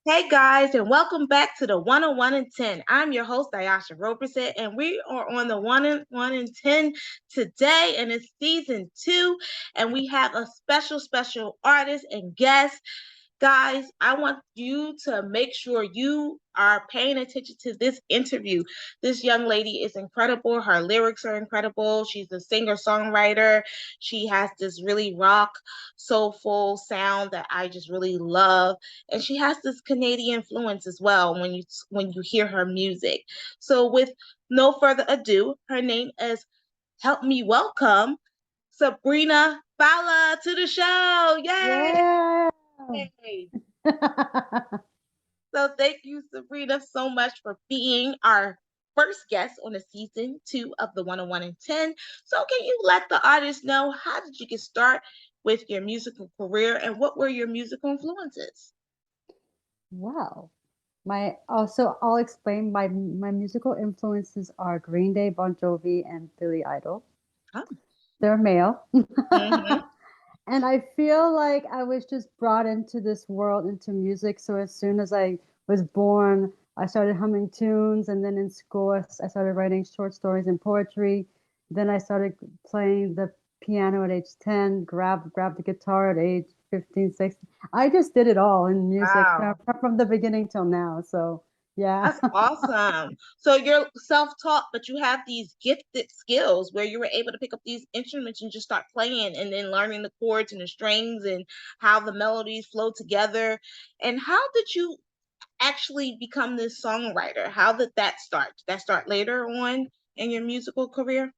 Hey guys, and welcome back to the 101 and 10. I'm your host, Ayasha Roberson, and we are on the 101 and 10 today, and it's season two. And we have a special artist and guest. Guys, I want you to make sure you are paying attention to this interview. This young lady is incredible. Her lyrics are incredible. She's a singer songwriter. She has this really rock, soulful sound that I just really love, and she has this Canadian influence as well when you hear her music. So, with no further ado, her name is help me welcome Sabrina Fallah to the show. Yay! Yeah. So thank you, Sabrina, so much for being our first guest on the season two of the 101 and 10. So can you let the audience know how did you get started with your musical career and what were your musical influences? Wow. My also I'll explain my musical influences are Green Day, Bon Jovi, and Billy Idol. Oh. They're male. Mm-hmm. And I feel like I was just brought into this world, into music. So as soon as I was born, I started humming tunes, and then in school, I started writing short stories and poetry. Then I started playing the piano at age 10, grabbed the guitar at age 15, 16. I just did it all in music Wow. from the beginning till now. So yeah. That's awesome. So you're self-taught, but you have these gifted skills where you were able to pick up these instruments and just start playing and then learning the chords and the strings and how the melodies flow together. And how did you actually become this songwriter? How did that start? Did that start later on in your musical career?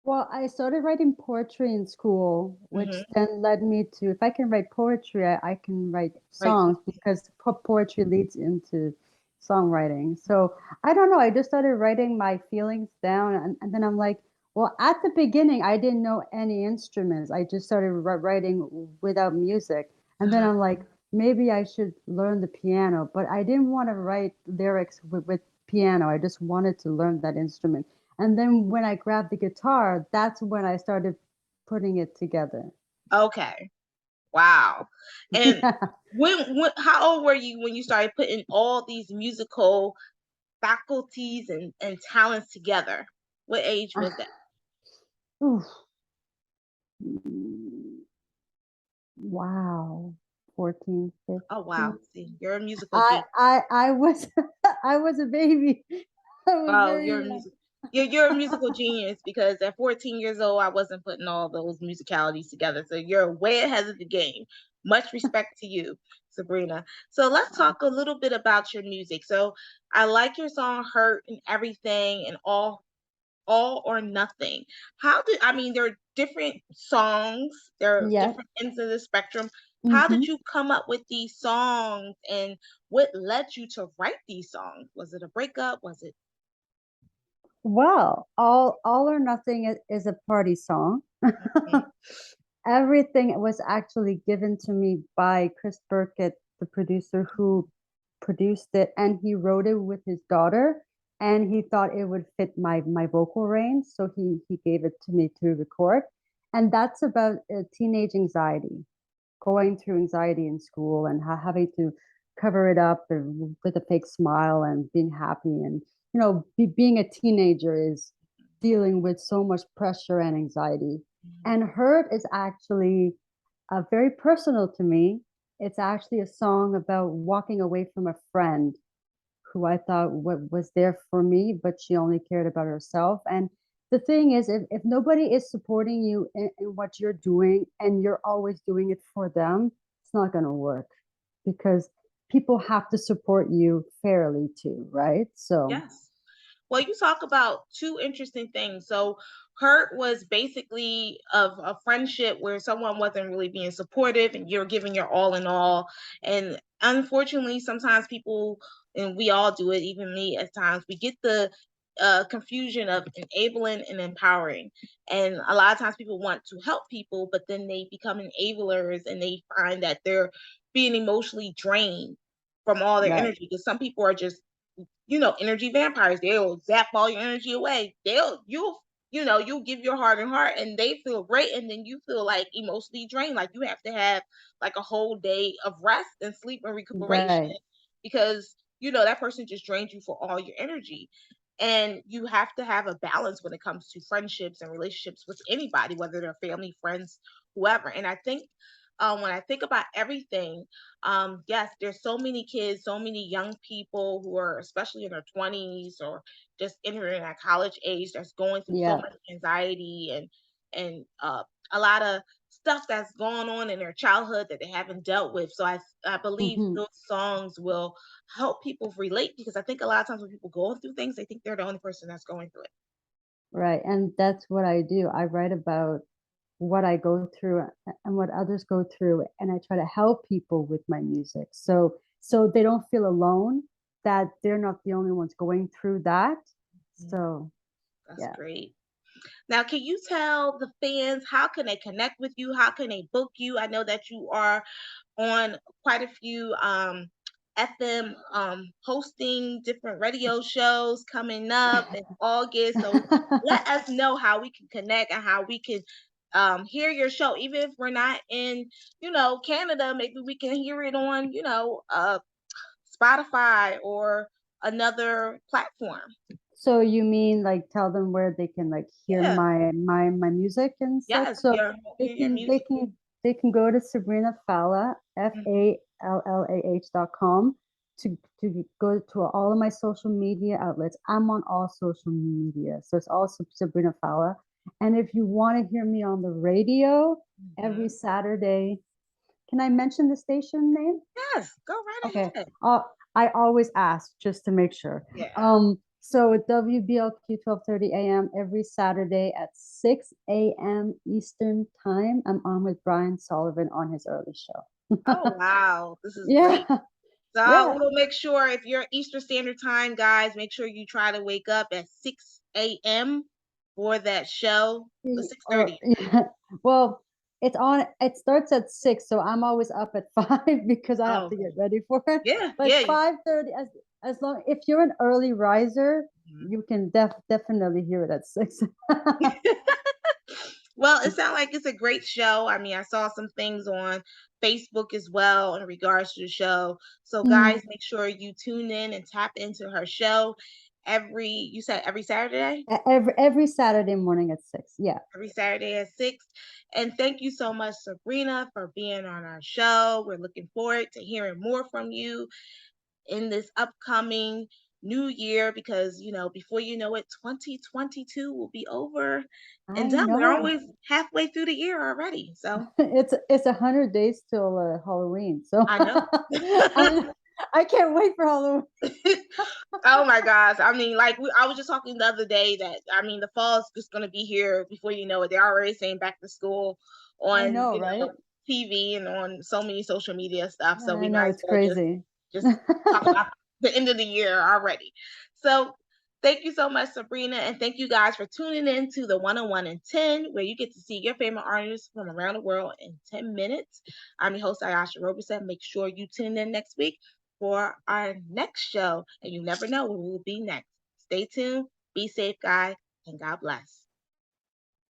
Well, I started writing poetry in school, which Mm-hmm. then led me to, if I can write poetry, I can write Right. songs because poetry leads into songwriting. So I don't know, I just started writing my feelings down. And then I'm like, well, at the beginning, I didn't know any instruments. I just started writing without music. And then Uh-huh. I'm like, maybe I should learn the piano. But I didn't want to write lyrics with piano. I just wanted to learn that instrument. And then when I grabbed the guitar, that's when I started putting it together. Okay. Wow. And Yeah. how old were you when you started putting all these musical faculties and talents together? What age was that? Oof. Mm, wow. 14, Oh wow. 15. See, you're a musical I genius. I I was I was a baby. I was Oh, very young. you're a musical genius because at 14 years old I wasn't putting all those musicalities together. So you're way ahead of the game. Much respect to you, Sabrina. So let's talk a little bit about your music. So I like your song Hurt and Everything and All or Nothing. How did I mean there are different songs, there are Yes. different ends of the spectrum. How Hmm. did you come up with these songs and what led you to write these songs? Was it a breakup? Was it Well, all or nothing is a party song. Mhm. Everything was actually given to me by Chris Burkett, the producer who produced it, and he wrote it with his daughter, and he thought it would fit my vocal range, so he gave it to me to record. And that's about teenage anxiety, going through anxiety in school and having to cover it up with a fake smile and being happy. And being a teenager is dealing with so much pressure and anxiety. Mhm. And Hurt is actually very personal to me. It's actually a song about walking away from a friend who I thought was there for me, but she only cared about herself. And the thing is, if nobody is supporting you in what you're doing and you're always doing it for them, it's not going to work because people have to support you fairly too, right? So, Yes. Well, you talk about two interesting things. So, hurt was basically of a friendship where someone wasn't really being supportive and you're giving your all in all. And unfortunately, sometimes people, and we all do it, even me at times, we get the confusion of enabling and empowering. And a lot of times people want to help people, but then they become enablers and they find that they're being emotionally drained from all their right, energy because some people are just energy vampires. They'll zap all your energy away. You'll give your heart and heart and they feel great. And then you feel like emotionally drained. Like you have to have like a whole day of rest and sleep and recuperation. right, because that person just drained you for all your energy. And you have to have a balance when it comes to friendships and relationships with anybody, whether they're family, friends, whoever. And I think when I think about everything, yes, there's so many kids, so many young people who are especially in their 20s or just entering that college age that's going through so Yeah. much anxiety and a lot of stuff that's going on in their childhood that they haven't dealt with. So I believe Hmm. those songs will help people relate, because I think a lot of times when people go through things, they think they're the only person that's going through it. Right. And that's what I do. I write about what I go through and what others go through, and I try to help people with my music. So they don't feel alone, that they're not the only ones going through that. Mhm. So, That's yeah. great. Now, can you tell the fans how can they connect with you? How can they book you? I know that you are on quite a few FM hosting different radio shows coming up in August. So let us know how we can connect and how we can hear your show. Even if we're not in, Canada, maybe we can hear it on, Spotify or another platform. So you mean like tell them where they can like hear Yeah. my music and such? Yes. So they Your can they music. can they can go to Sabrina Fallah, Mhm. FALLAH.com to go to all of my social media outlets. I'm on all social media. So it's all Sabrina Fallah. And if you want to hear me on the radio every Mhm. Saturday, can I mention the station name? Yes, go right Okay. ahead. I always ask just to make sure. Yeah. So WBLQ 12:30 a.m. every Saturday at 6 a.m. Eastern time. I'm on with Brian Sullivan on his early show. Oh, wow. This is Yeah. great. So Yeah. we'll make sure, if you're Eastern Standard Time, guys, make sure you try to wake up at 6 a.m. for that show. The Or 6:30. yeah. Well, it starts at 6, so I'm always up at 5 because I have Oh, to get ready for it. yeah, But yeah. 5:30, as long if you're an early riser, Mhm. you can definitely hear it at 6. Well, it sounds like it's a great show. I mean, I saw some things on Facebook as well in regards to the show. So, Mm. guys, make sure you tune in and tap into her show you said every Saturday? Every Saturday morning at 6. Yeah. Every Saturday at 6. And thank you so much, Sabrina, for being on our show. We're looking forward to hearing more from you in this upcoming new year, because, before you know it, 2022 will be over and I done. We're know. always halfway through the year already. So It's 100 days till Halloween. So I know. I I can't wait for Halloween. Oh my gosh. I mean, like I was just talking the other day that I mean the fall is just gonna be here before you know it. They're already saying back to school I on, know, right? TV and on so many social media stuff. So I we know, might as it's well just crazy. just talk about the end of the year already. So thank you so much, Sabrina, and thank you guys for tuning in to the 101 in 10, where you get to see your favorite artists from around the world in 10 minutes. I'm your host, Ayasha Roberson. Make sure you tune in next week for our next show, and you never know where we will be next. Stay tuned, be safe, guys, and God bless.